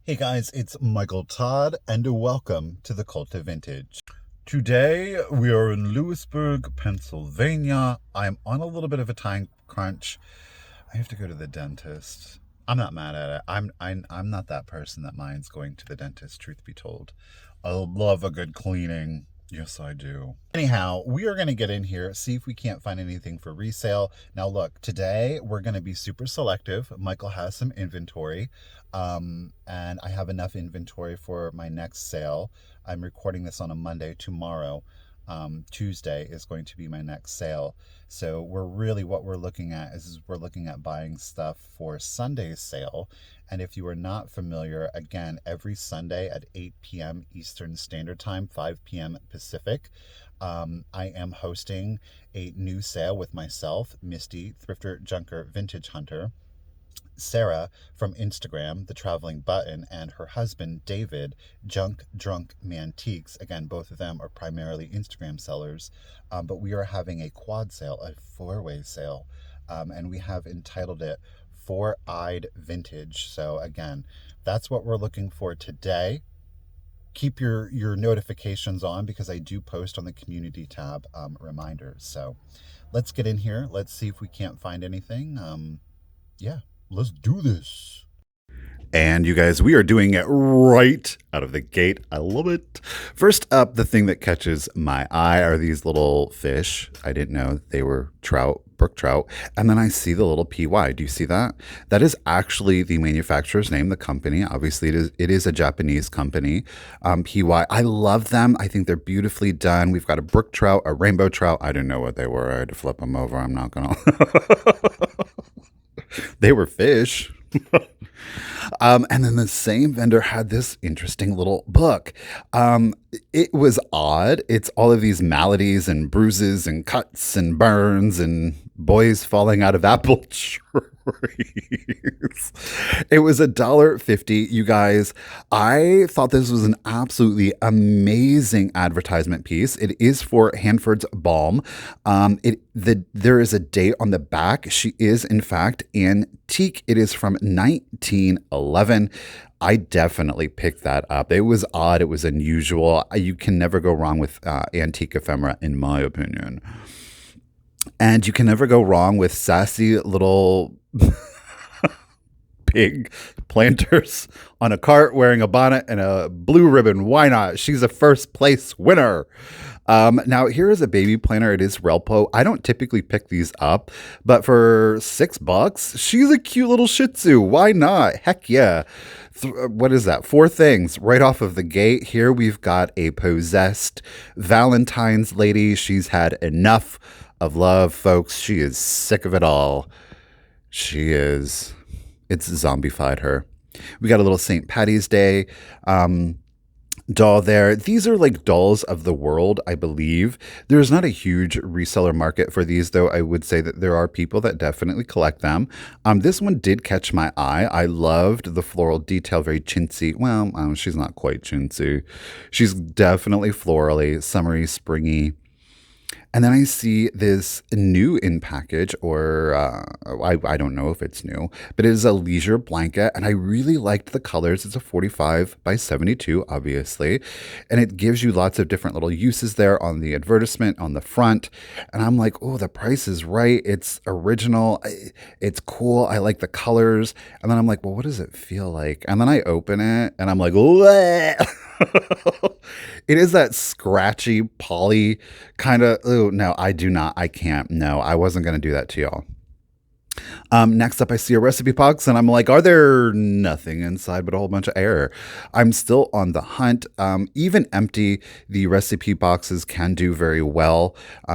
Hey guys, it's Michael Todd, and welcome to The.Cult.Of.Vintage. Today we are in Lewisburg, Pennsylvania. I'm on a little bit of a time crunch. I have to go to the dentist. I'm not mad at it. I'm not that person that minds going to the dentist, truth be told. I love a good cleaning. Yes, I do. Anyhow, we are going to get in here, see if we can't find anything for resale. Now, look, today we're going to be super selective. Michael has some inventory, and I have enough inventory for my next sale. I'm recording this on a Monday. Tomorrow, Tuesday, is going to be my next sale. So what we're looking at is we're looking at buying stuff for Sunday's sale. And if you are not familiar, again, every Sunday at 8 p.m. Eastern Standard Time, 5 p.m. Pacific, I am hosting a new sale with myself, Misty, Thrifter, Junker, Vintage Hunter, Sarah from Instagram, The Traveling Button, and her husband, David, Junk Drunk Mantiques. Again, both of them are primarily Instagram sellers, but we are having a quad sale, a four-way sale, and we have entitled it Four-Eyed Vintage. So again, that's what we're looking for today. Keep your notifications on because I do post on the community tab reminders. So let's get in here. Let's see if we can't find anything. Yeah, let's do this. And you guys, we are doing it right out of the gate. I love it. First up, the thing that catches my eye are these little fish. I didn't know they were trout, brook trout. And then I see the little PY. Do you see that? That is actually the manufacturer's name, the company. Obviously, it is a Japanese company. PY. I love them. I think they're beautifully done. We've got a brook trout, a rainbow trout. I didn't know what they were. I had to flip them over. I'm not going to. They were fish. And then the same vendor had this interesting little book. It was odd. It's all of these maladies and bruises and cuts and burns and boys falling out of apple trees. It was $1.50. You guys, I thought this was an absolutely amazing advertisement piece. It is for Hanford's Balm. There is a date on the back. She is, in fact, antique. It is from 1911. I definitely picked that up. It was odd. It was unusual. You can never go wrong with antique ephemera, in my opinion. And you can never go wrong with sassy little pig planters on a cart wearing a bonnet and a blue ribbon. Why not? She's a first place winner. Now, here is a baby planter. It is Relpo. I don't typically pick these up, but for $6, she's a cute little Shih Tzu. Why not? Heck yeah. What is that? Four things right off of the gate. Here we've got a possessed Valentine's lady. She's had enough of love, folks. She is sick of it all. She is. It's zombified her. We got a little St. Patty's Day doll there. These are like dolls of the world, I believe. There's not a huge reseller market for these, though. I would say that there are people that definitely collect them. This one did catch my eye. I loved the floral detail, very chintzy. Well, she's not quite chintzy. She's definitely florally, summery, springy. And then I see this new in package, or I don't know if it's new, but it is a leisure blanket. And I really liked the colors. It's a 45 by 72, obviously. And it gives you lots of different little uses there on the advertisement on the front. And I'm like, oh, the price is right. It's original. It's cool. I like the colors. And then I'm like, well, what does it feel like? And then I open it and I'm like, it is that scratchy poly kind of. Oh, no, I do not. I can't. No, I wasn't going to do that to y'all. Next up, I see a recipe box, and I'm like, are there nothing inside but a whole bunch of air? I'm still on the hunt. Even empty, the recipe boxes can do very well.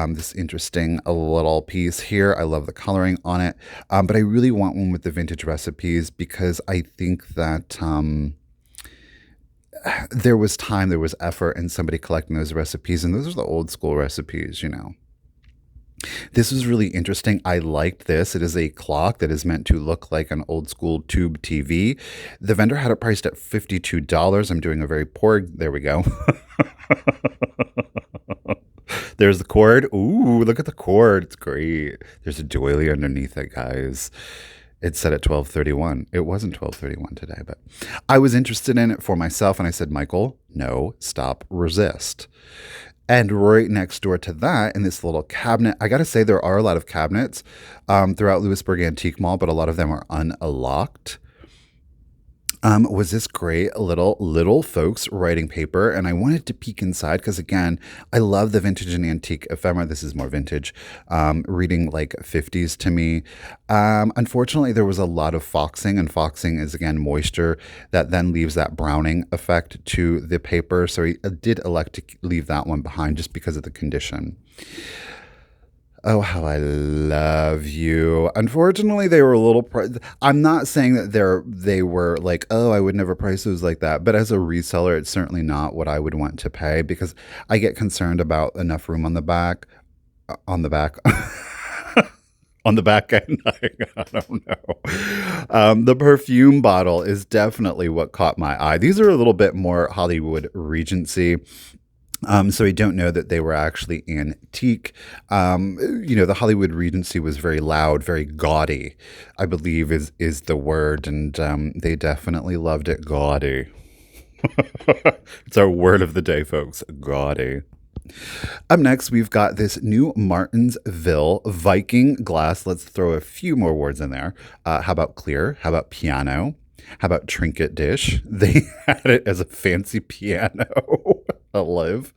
This interesting little piece here. I love the coloring on it, but I really want one with the vintage recipes because I think that there was time, there was effort in somebody collecting those recipes, and those are the old school recipes, you know. This was really interesting. I liked this. It is a clock that is meant to look like an old school tube TV. The vendor had it priced at $52. I'm doing a very poor, there we go. There's the cord. Ooh, look at the cord. It's great. There's a doily underneath it, guys. It said at 12:31. It wasn't 12:31 today, but I was interested in it for myself, and I said, Michael, no, stop, resist. And right next door to that, in this little cabinet, I got to say there are a lot of cabinets throughout Lewisburg Antique Mall, but a lot of them are unlocked. Was this great little folks writing paper, and I wanted to peek inside because again, I love the vintage and antique ephemera. This is more vintage, reading like 50s to me. Unfortunately, there was a lot of foxing, and foxing is again moisture that then leaves that browning effect to the paper. So I did elect to leave that one behind just because of the condition. Oh, how I love you. Unfortunately, they were a little. I'm not saying that they were like, oh, I would never price those like that. But as a reseller, it's certainly not what I would want to pay because I get concerned about enough room on the back, on the back. On the back end, I don't know. The perfume bottle is definitely what caught my eye. These are a little bit more Hollywood Regency. So I don't know that they were actually antique. The Hollywood Regency was very loud, very gaudy, I believe is the word. And they definitely loved it gaudy. It's our word of the day, folks, gaudy. Up next, we've got this new Martinsville Viking glass. Let's throw a few more words in there. How about clear? How about piano? How about trinket dish? They had it as a fancy piano. Alive.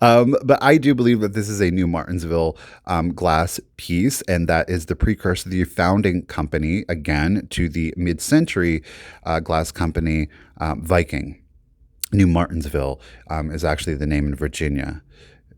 But I do believe that this is a new Martinsville glass piece, and that is the precursor, the founding company, again, to the mid-century glass company Viking. New Martinsville is actually the name in Virginia,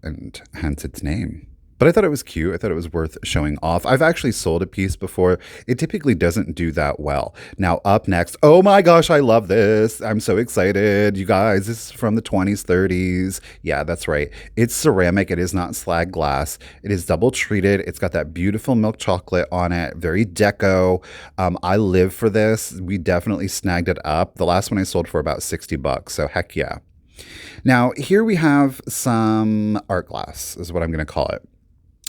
and hence its name. But I thought it was cute. I thought it was worth showing off. I've actually sold a piece before. It typically doesn't do that well. Now, up next, oh my gosh, I love this. I'm so excited. You guys, this is from the 20s, 30s. Yeah, that's right. It's ceramic. It is not slag glass. It is double treated. It's got that beautiful milk chocolate on it. Very deco. I live for this. We definitely snagged it up. The last one I sold for about $60. So heck yeah. Now, here we have some art glass, is what I'm going to call it.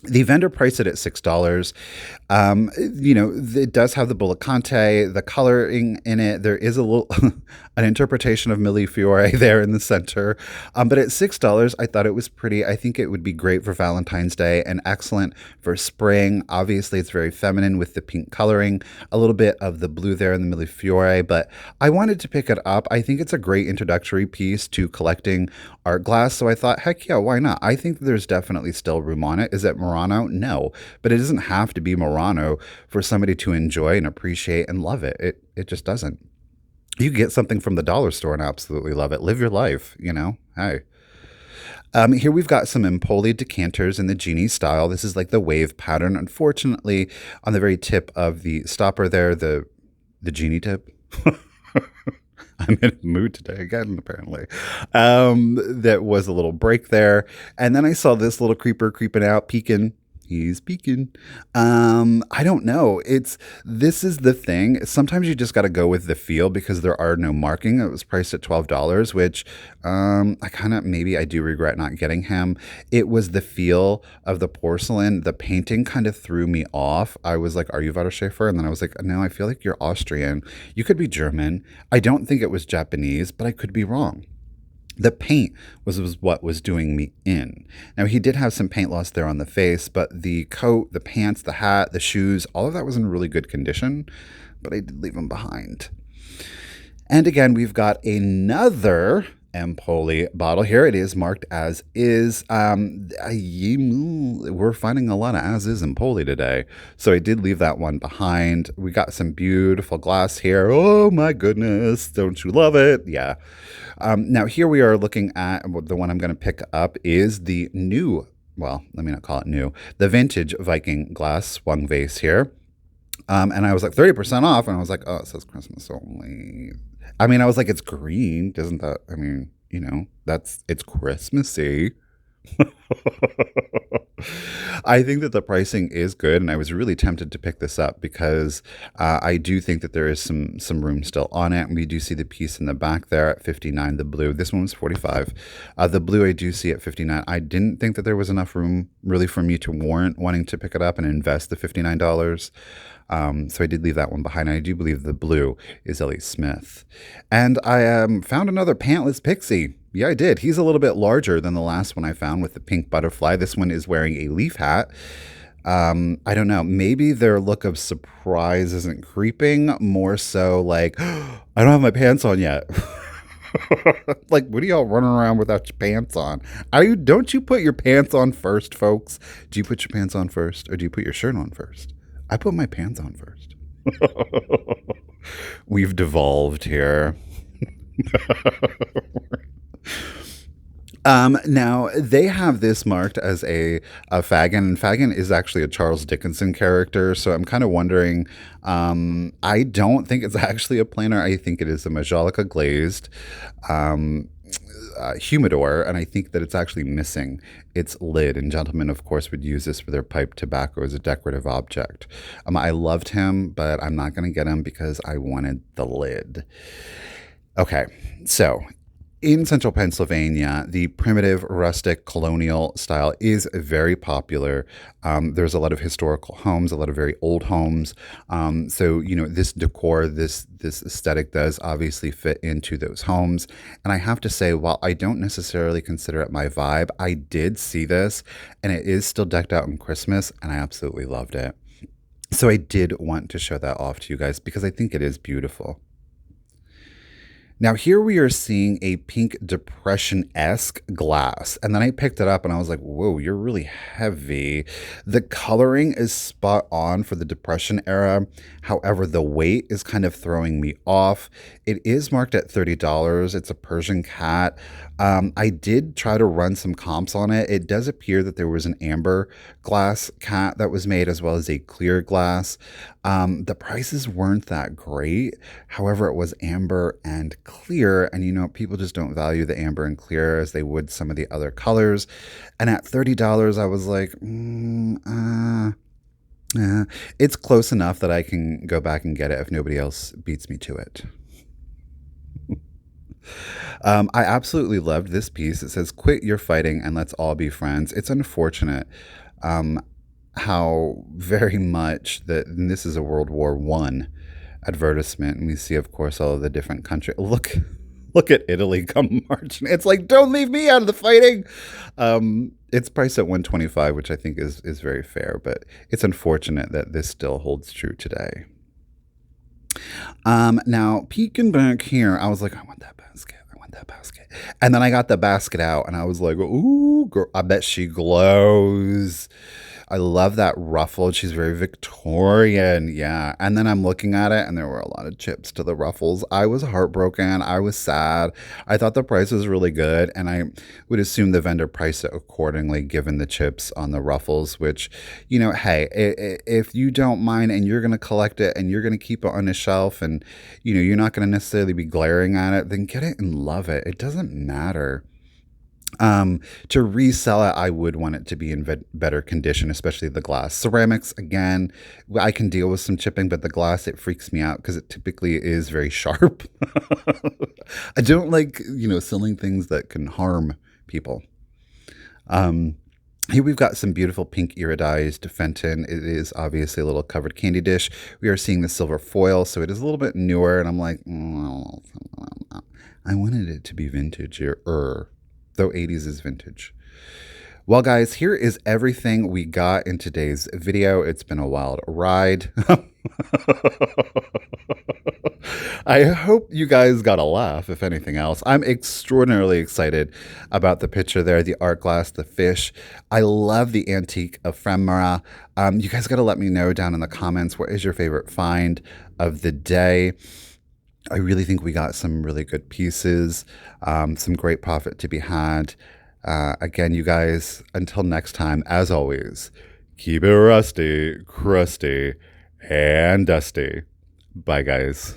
The vendor priced it at $6. It does have the Bullicante, the coloring in it. There is a little an interpretation of Millefiore there in the center. But at $6, I thought it was pretty. I think it would be great for Valentine's Day and excellent for spring. Obviously, it's very feminine with the pink coloring, a little bit of the blue there in the Millefiore. But I wanted to pick it up. I think it's a great introductory piece to collecting art glass. So I thought, heck yeah, why not? I think there's definitely still room on it. Is it Murano? No, but it doesn't have to be Murano for somebody to enjoy and appreciate and love it. It just doesn't. You get something from the dollar store and absolutely love it. Live your life, Hey. Here we've got some Empoli decanters in the Genie style. This is like the wave pattern. Unfortunately, on the very tip of the stopper there, the Genie tip. I'm in a mood today again, apparently. That was a little break there. And then I saw this little creeper creeping out, peeking. He's peeking. I don't know. This is the thing. Sometimes you just got to go with the feel because there are no marking. It was priced at $12, which I do regret not getting him. It was the feel of the porcelain. The painting kind of threw me off. I was like, are you Vater? And then I was like, no, I feel like you're Austrian. You could be German. I don't think it was Japanese, but I could be wrong. The paint was what was doing me in. Now, he did have some paint loss there on the face, but the coat, the pants, the hat, the shoes, all of that was in really good condition, but I did leave them behind. And again, we've got another Empoli bottle. Here it is marked as is. We're finding a lot of as is Empoli today. So I did leave that one behind. We got some beautiful glass here. Oh my goodness. Don't you love it? Yeah. Now here we are looking at the one I'm going to pick up is the new, well, let me not call it new, the vintage Viking glass swung vase here. And I was like 30% off and I was like, oh, it says Christmas only. I mean, I was like, it's green. Doesn't that, it's Christmassy. I think that the pricing is good, and I was really tempted to pick this up because I do think that there is some room still on it. We do see the piece in the back there at 59. The blue, this one was 45. The blue I do see at 59. I didn't think that there was enough room really for me to warrant wanting to pick it up and invest the $59. So I did leave that one behind. I do believe the blue is Ellie Smith. And I found another pantless pixie. Yeah, I did. He's a little bit larger than the last one I found with the pink butterfly. This one is wearing a leaf hat. I don't know. Maybe their look of surprise isn't creeping. More so like, I don't have my pants on yet. Like, what are y'all running around without your pants on? Don't you put your pants on first, folks? Do you put your pants on first, or do you put your shirt on first? I put my pants on first. We've devolved here. Now they have this marked as a Fagin, and Fagin is actually a Charles Dickinson character. So I'm kind of wondering. I don't think it's actually a planner. I think it is a Majolica glazed humidor, and I think that it's actually missing its lid. And gentlemen, of course, would use this for their pipe tobacco as a decorative object. I loved him, but I'm not going to get him because I wanted the lid. Okay, so in central Pennsylvania, the primitive, rustic, colonial style is very popular. There's a lot of historical homes, a lot of very old homes. So, this decor, this aesthetic does obviously fit into those homes. And I have to say, while I don't necessarily consider it my vibe, I did see this, and it is still decked out in Christmas, and I absolutely loved it. So I did want to show that off to you guys because I think it is beautiful. Now here we are seeing a pink depression-esque glass. And then I picked it up and I was like, whoa, you're really heavy. The coloring is spot on for the depression era. However, the weight is kind of throwing me off. It is marked at $30. It's a Persian cat. I did try to run some comps on it. It does appear that there was an amber glass cat that was made as well as a clear glass. The prices weren't that great. However, it was amber and clear, and people just don't value the amber and clear as they would some of the other colors. And at $30, I was like, it's close enough that I can go back and get it if nobody else beats me to it. I absolutely loved this piece. It says, "Quit your fighting and let's all be friends." It's unfortunate how very much that, and this is a World War I advertisement, and we see, of course, all of the different countries. Look at Italy come marching. It's like, don't leave me out of the fighting. It's priced at $125, which I think is very fair, but it's unfortunate that this still holds true today. Now peeking back here, I was like, I want that basket. And then I got the basket out and I was like, ooh, girl, I bet she glows. I love that ruffle. She's very Victorian. Yeah. And then I'm looking at it and there were a lot of chips to the ruffles. I was heartbroken. I was sad. I thought the price was really good. And I would assume the vendor priced it accordingly given the chips on the ruffles, which, hey, if you don't mind and you're going to collect it and you're going to keep it on the shelf and, you're not going to necessarily be glaring at it, then get it and love it. It doesn't matter. To resell it, I would want it to be in better condition, especially the glass. Ceramics, again, I can deal with some chipping, but the glass, it freaks me out because it typically is very sharp. I don't like, selling things that can harm people. Here we've got some beautiful pink iridized Fenton. It is obviously a little covered candy dish. We are seeing the silver foil, so it is a little bit newer, and I'm like, I wanted it to be vintage though 80s is vintage. Well, guys, here is everything we got in today's video. It's been a wild ride. I hope you guys got a laugh, if anything else. I'm extraordinarily excited about the picture there, the art glass, the fish. I love the antique ephemera. You guys got to let me know down in the comments, what is your favorite find of the day? I really think we got some really good pieces, some great profit to be had. Again, you guys, until next time, as always, keep it rusty, crusty, and dusty. Bye, guys.